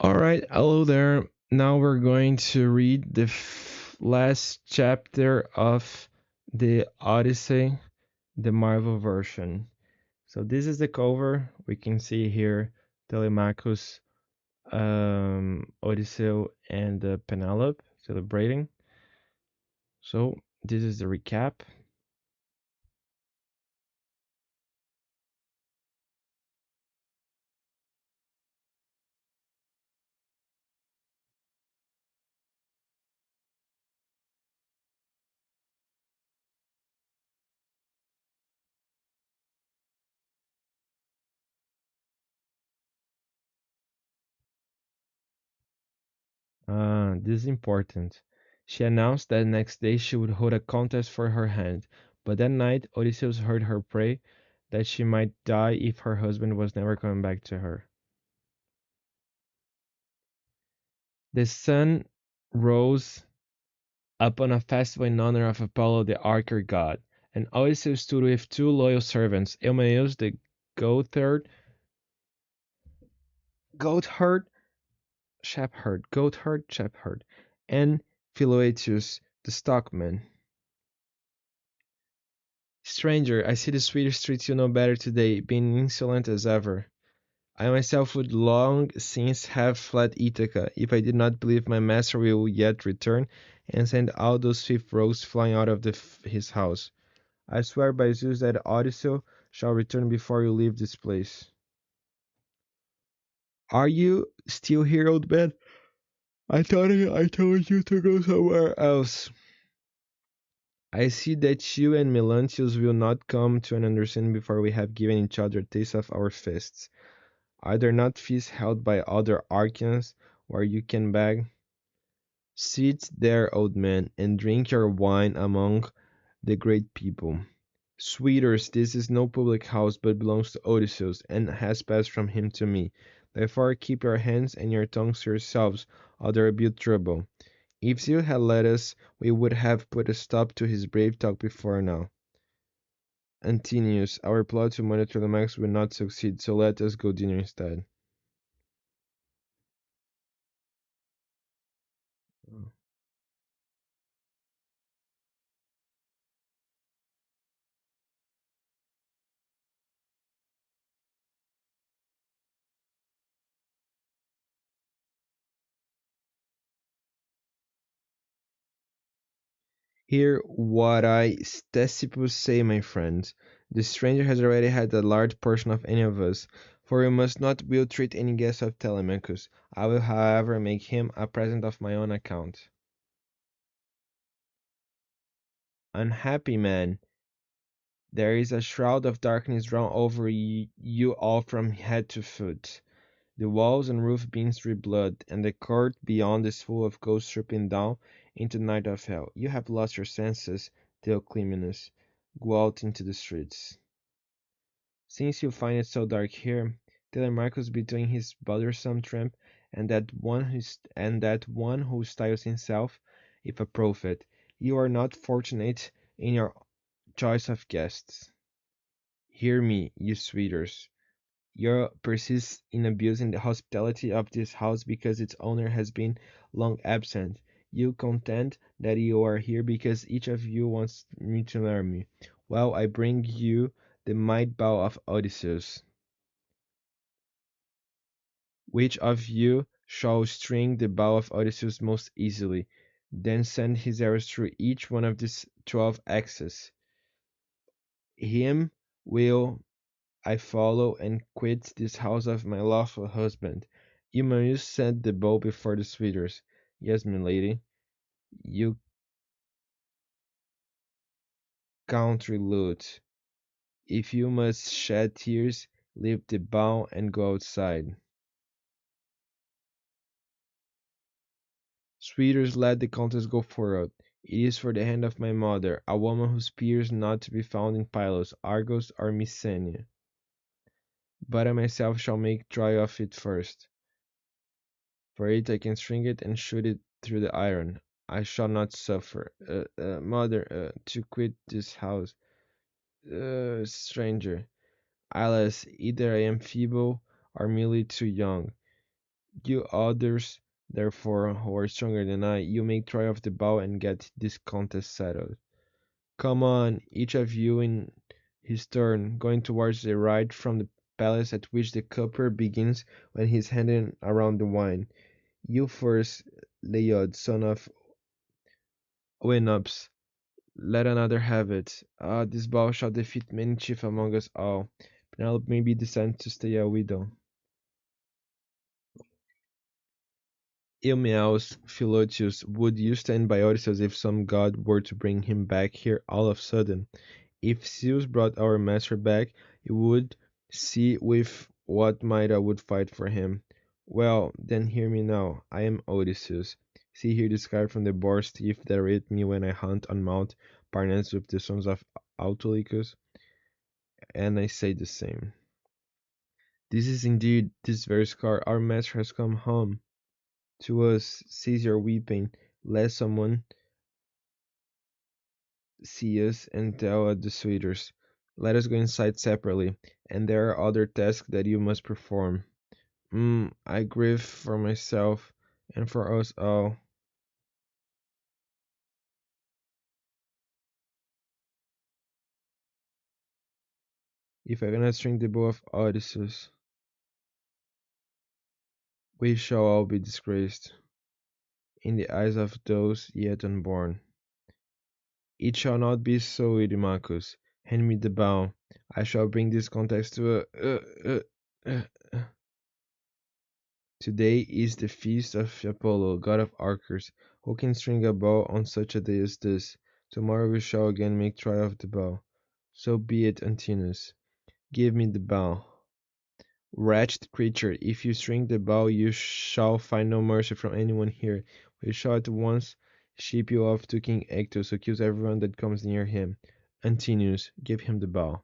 Alright, hello there. Now we're going to read the last chapter of the Odyssey, the Marvel version. So this is the cover. We can see here Telemachus, Odysseus, and Penelope celebrating. So this is the recap. This is important. She announced that next day she would hold a contest for her hand, but that night Odysseus heard her pray that she might die if her husband was never coming back to her. The sun rose upon a festival in honor of Apollo the Archer god, and Odysseus stood with two loyal servants, Eumaeus the goatherd, goatherd, shepherd, and Philoetius the stockman. Stranger, I see the Swedish treats you no better today, being insolent as ever. I myself would long since have fled Ithaca, if I did not believe my master will yet return, and send all those swift rogues flying out of his house. I swear by Zeus that Odysseus shall return before you leave this place. Are you still here, old man? I thought I told you to go somewhere else. I see that you and Melanthius will not come to an understanding before we have given each other a taste of our fists. Are there not feasts held by other Archons where you can beg? Sit there, old man, and drink your wine among the great people. Sweeters, this is no public house, but belongs to Odysseus, and has passed from him to me. Therefore keep your hands and your tongues to yourselves, or there will be trouble. If Zeus had let us, we would have put a stop to his brave talk before now. Antinius, our plot to monitor the Max will not succeed, so let us go dinner instead. Hear what I Ctesippus say, my friends. The stranger has already had a large portion of any of us, for we must not ill treat any guest of Telemachus. I will, however, make him a present of my own account. Unhappy man, there is a shroud of darkness drawn over you all from head to foot. The walls and roof beams with blood, and the court beyond is full of ghosts trooping down into the night of hell. You have lost your senses, Theoclymenus. Go out into the streets. Since you find it so dark here, Telemachus between his bothersome tramp and that one who styles himself, if a prophet, you are not fortunate in your choice of guests. Hear me, you sweeters. You persist in abusing the hospitality of this house because its owner has been long absent. You contend that you are here because each of you wants me to marry me. Well, I bring you the might bow of Odysseus. Which of you shall string the bow of Odysseus most easily? Then send his arrows through each one of these 12 axes. Him will I follow and quit this house of my lawful husband. Eumaeus sent the bow before the suitors. Yes, my lady, you country loot. If you must shed tears, leave the bow and go outside. Suitors, let the contest go forward. It is for the hand of my mother, a woman whose peers not to be found in Pylos, Argos, or Mycenae. But I myself shall make trial of it first. For it I can string it and shoot it through the iron. I shall not suffer, mother, to quit this house. Stranger, alas, either I am feeble or merely too young. You others, therefore, who are stronger than I, you make try of the bow and get this contest settled. Come on, each of you in his turn, going towards the right from the palace at which the cupper begins when he's handing around the wine. You first, Leod, son of Oenops, let another have it. Ah, this bow shall defeat many chief among us all. Penelope may be destined to stay a widow. Eumenes, Philotius, would you stand by Odysseus if some god were to bring him back here all of a sudden? If Zeus brought our master back, you would see with what might I would fight for him. Well, then hear me now. I am Odysseus. See here the scar from the boar's teeth that ate me when I hunt on Mount Parnassus with the sons of Autolycus, and I say the same. This is indeed this very scar. Our master has come home to us. Cease your weeping, lest someone see us and tell the suitors. Let us go inside separately, and there are other tasks that you must perform. I grieve for myself and for us all. If I cannot string the bow of Odysseus, we shall all be disgraced in the eyes of those yet unborn. It shall not be so, Eurymachus. Hand me the bow. I shall bring this contest to a. Today is the feast of Apollo, god of archers. Who can string a bow on such a day as this? Tomorrow we shall again make trial of the bow. So be it, Antinous. Give me the bow. Wretched creature, if you string the bow, you shall find no mercy from anyone here. We shall at once ship you off to King Actus, who kills everyone that comes near him. Antinous, give him the bow.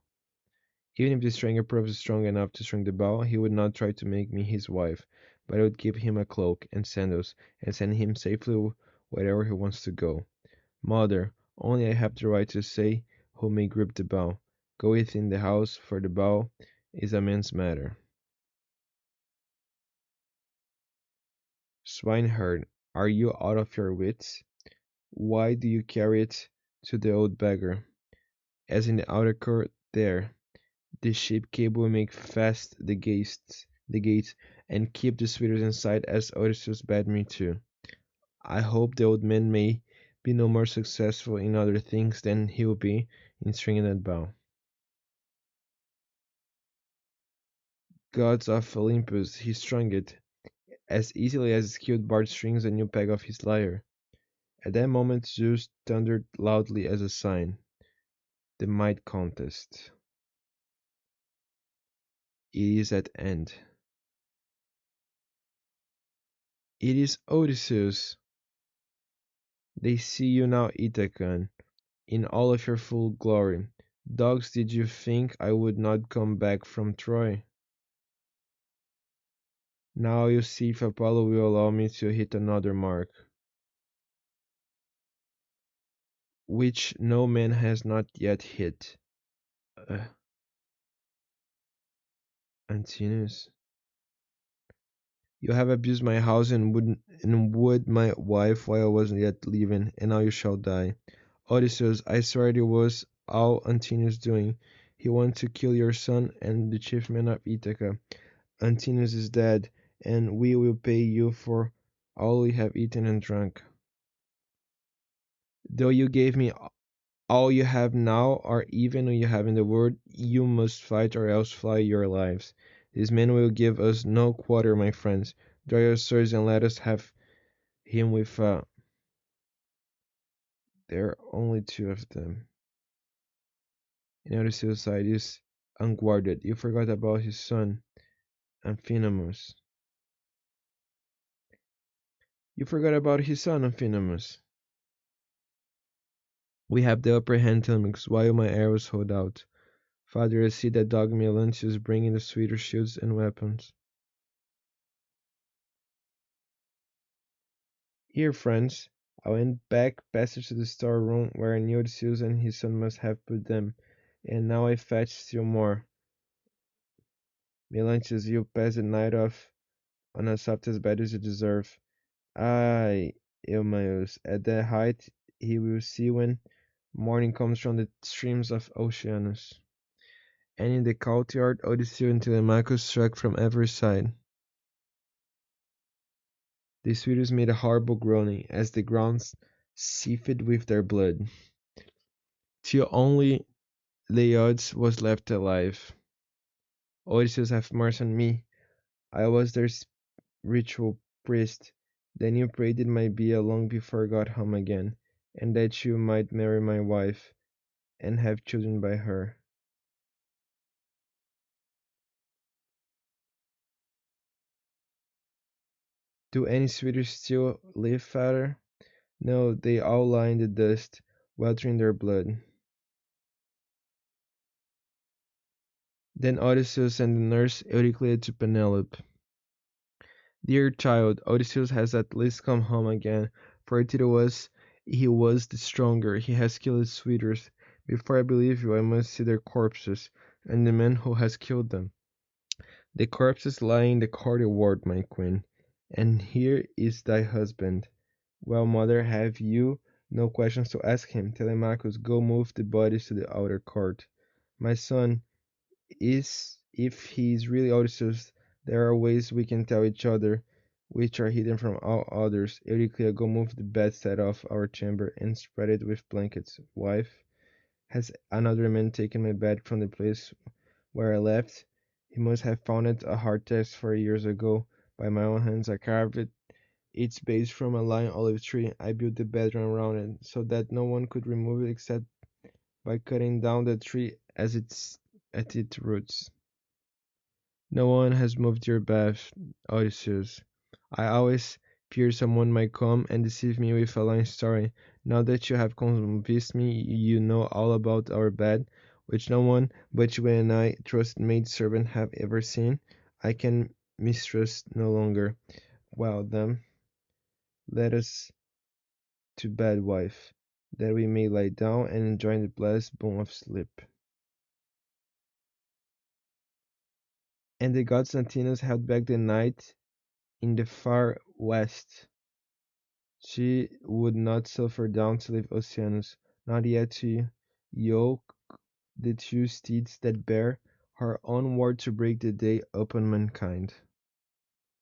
Even if the stranger proves strong enough to string the bow, he would not try to make me his wife, but I would give him a cloak and sandals, and send him safely wherever he wants to go. Mother, only I have the right to say who may grip the bow. Go within the house, for the bow is a man's matter. Swineherd, are you out of your wits? Why do you carry it to the old beggar? As in the outer court there, the ship cable will make fast the gates, and keep the suitors inside as Odysseus bade me to. I hope the old man may be no more successful in other things than he will be in stringing that bow. Gods of Olympus, he strung it, as easily as a skilled bard strings a new peg of his lyre. At that moment Zeus thundered loudly as a sign. The might contest. It is at end. It is Odysseus. They see you now, Ithacan, in all of your full glory. Dogs, did you think I would not come back from Troy? Now you see if Apollo will allow me to hit another mark, which no man has not yet hit. Uh, Antinous, you have abused my house and would my wife while I was yet living, and now you shall die. Odysseus, I swear it was all Antinous' doing. He wanted to kill your son and the chief man of Ithaca. Antinous is dead, and we will pay you for all we have eaten and drunk. Though you gave me all you have now, or even all you have in the world, you must fight or else fly your lives. This man will give us no quarter, my friends. Draw your swords and let us have him with there are only two of them. Another suicide is unguarded. You forgot about his son, Amphinomus. You forgot about his son, Amphinomus. We have the upper hand, Telemachus, while my arrows hold out. Father, I see that dog Melanthius bringing the sweeter shields and weapons. Here, friends, I went back passage to the storeroom where I knew Odysseus and his son must have put them, and now I fetch still more. Melanthius, you pass the night of on as soft as bed as you deserve. Ay, Eumaeus, at that height he will see when morning comes from the streams of Oceanus. And in the courtyard, Odysseus and Telemachus struck from every side. The suitors made a horrible groaning as the ground seethed with their blood, till only Leiodes was left alive. Odysseus, have mercy on me. I was their ritual priest. Then you prayed it might be a long before I got home again, and that you might marry my wife, and have children by her. Do any suitors still live, father? No, they all lie in the dust, weltering their blood. Then Odysseus and the nurse Euryclea to Penelope. Dear child, Odysseus has at least come home again, for Tito was he was the stronger, he has killed his suitors. Before I believe you, I must see their corpses, and the man who has killed them. The corpses lie in the courtyard, my queen, and here is thy husband. Well, mother, have you no questions to ask him? Telemachus, go move the bodies to the outer court. My son, is if he is really Odysseus, there are ways we can tell each other which are hidden from all others. Euryclea, go move the bedstead off our chamber and spread it with blankets. Wife, has another man taken my bed from the place where I left? He must have found it a hard task, for years ago. By my own hands I carved it. Its base from a lion olive tree. I built the bedroom around it, so that no one could remove it except by cutting down the tree at its roots. No one has moved your bed, Odysseus. I always feared someone might come and deceive me with a lying story. Now that you have convinced me you know all about our bed, which no one but you and I, trusted maid servant, have ever seen, I can mistrust no longer. Well, then, let us to bed, wife, that we may lie down and enjoy the blessed boon of sleep. And the god Santinus held back the night in the far west. She would not suffer down to leave Oceanus, not yet to yoke the two steeds that bear her onward to break the day upon mankind.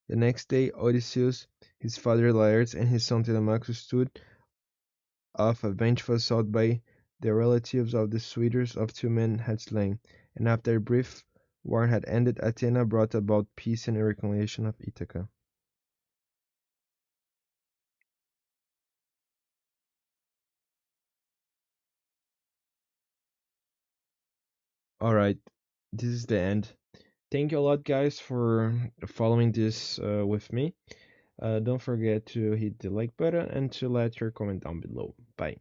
The next day Odysseus, his father Laertes, and his son Telemachus stood off a vengeful assault by the relatives of the suitors of two men had slain, and after a brief war had ended, Athena brought about peace and reconciliation of Ithaca. Alright, this is the end. Thank you a lot, guys, for following this with me. Don't forget to hit the like button and to let your comment down below. Bye.